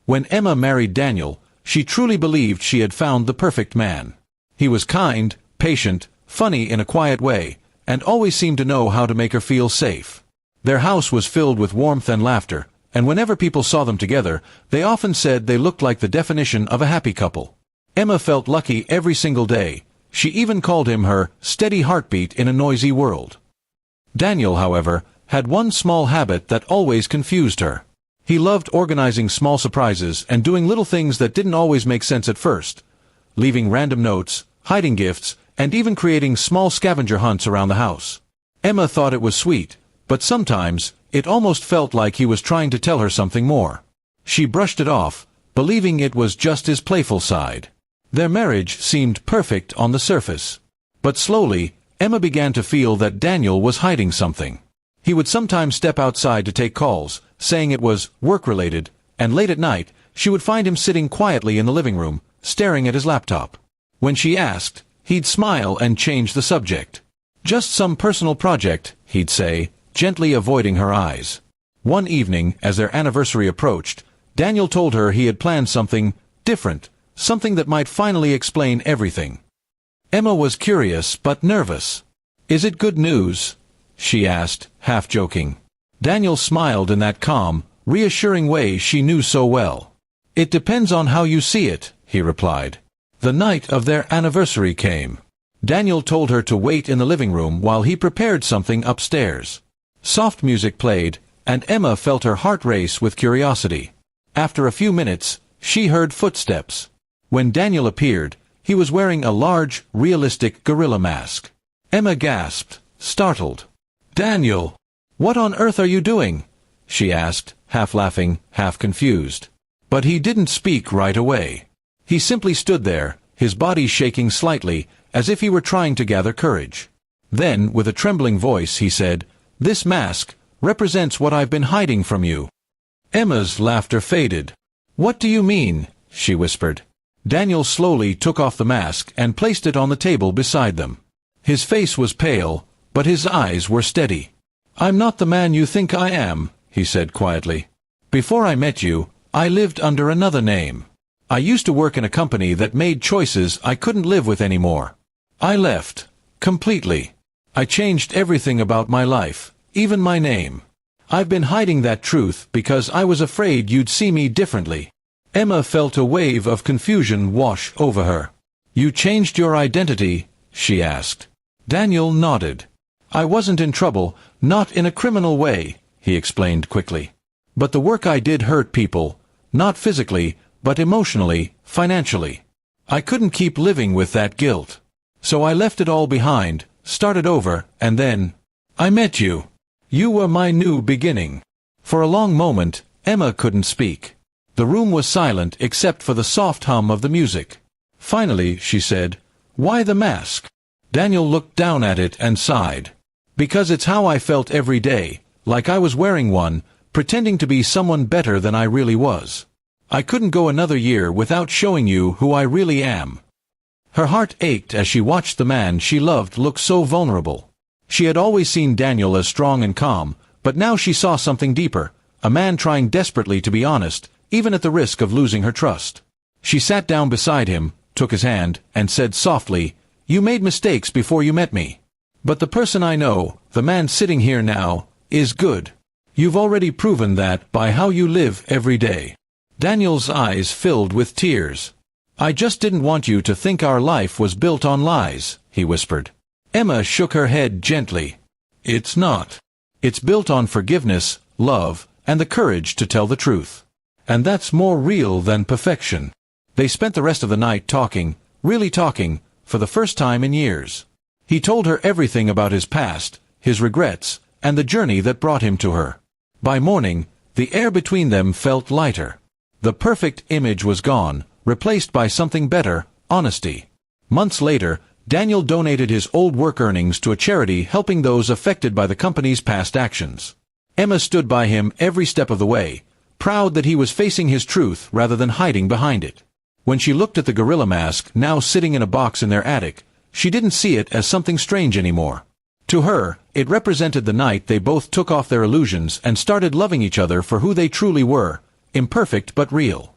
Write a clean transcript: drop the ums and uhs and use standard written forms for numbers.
When Emma married Daniel, she truly believed she had found the perfect man. He was kind, patient, funny in a quiet way, and always seemed to know how to make her feel safe. Their house was filled with warmth and laughter, and whenever people saw them together, they often said they looked like the definition of a happy couple. Emma felt lucky every single day. She even called him her steady heartbeat in a noisy world. Daniel, however, had one small habit that always confused her. He loved organizing small surprises and doing little things that didn't always make sense at first, leaving random notes, hiding gifts, and even creating small scavenger hunts around the house. Emma thought it was sweet, but sometimes it almost felt like he was trying to tell her something more. She brushed it off, believing it was just his playful side. Their marriage seemed perfect on the surface. But slowly, Emma began to feel that Daniel was hiding something. He would sometimes step outside to take calls, saying it was work-related, and late at night, she would find him sitting quietly in the living room, staring at his laptop. When she asked, he'd smile and change the subject. "Just some personal project," he'd say, gently avoiding her eyes. One evening, as their anniversary approached, Daniel told her he had planned something different, something that might finally explain everything. Emma was curious but nervous. "Is it good news?" she asked, half joking. Daniel smiled in that calm, reassuring way she knew so well. "It depends on how you see it," he replied. The night of their anniversary came. Daniel told her to wait in the living room while he prepared something upstairs. Soft music played, and Emma felt her heart race with curiosity. After a few minutes, she heard footsteps. When Daniel appeared, he was wearing a large, realistic gorilla mask. Emma gasped, startled. "Daniel! What on earth are you doing?" she asked, half laughing, half confused. But he didn't speak right away. He simply stood there, his body shaking slightly, as if he were trying to gather courage. Then, with a trembling voice, he said, "This mask represents what I've been hiding from you." Emma's laughter faded. "What do you mean?" she whispered. Daniel slowly took off the mask and placed it on the table beside them. His face was pale, but his eyes were steady. "I'm not the man you think I am," he said quietly. "Before I met you, I lived under another name. I used to work in a company that made choices I couldn't live with anymore. I left. Completely. I changed everything about my life, even my name. I've been hiding that truth because I was afraid you'd see me differently." Emma felt a wave of confusion wash over her. "You changed your identity?" she asked. Daniel nodded. "I wasn't in trouble, not in a criminal way," he explained quickly. "But the work I did hurt people, not physically, but emotionally, financially. I couldn't keep living with that guilt. So I left it all behind, started over, and then I met you. You were my new beginning." For a long moment, Emma couldn't speak. The room was silent except for the soft hum of the music. Finally, she said, "Why the mask?" Daniel looked down at it and sighed. "Because it's how I felt every day, like I was wearing one, pretending to be someone better than I really was. I couldn't go another year without showing you who I really am." Her heart ached as she watched the man she loved look so vulnerable. She had always seen Daniel as strong and calm, but now she saw something deeper, a man trying desperately to be honest, even at the risk of losing her trust. She sat down beside him, took his hand, and said softly, "You made mistakes before you met me. But the person I know, the man sitting here now, is good. You've already proven that by how you live every day." Daniel's eyes filled with tears. "I just didn't want you to think our life was built on lies," he whispered. Emma shook her head gently. "It's not. It's built on forgiveness, love, and the courage to tell the truth. And that's more real than perfection." They spent the rest of the night talking, really talking, for the first time in years. He told her everything about his past, his regrets, and the journey that brought him to her. By morning, the air between them felt lighter. The perfect image was gone, replaced by something better, honesty. Months later, Daniel donated his old work earnings to a charity helping those affected by the company's past actions. Emma stood by him every step of the way, proud that he was facing his truth rather than hiding behind it. When she looked at the gorilla mask now sitting in a box in their attic, she didn't see it as something strange anymore. To her, it represented the night they both took off their illusions and started loving each other for who they truly were, imperfect but real.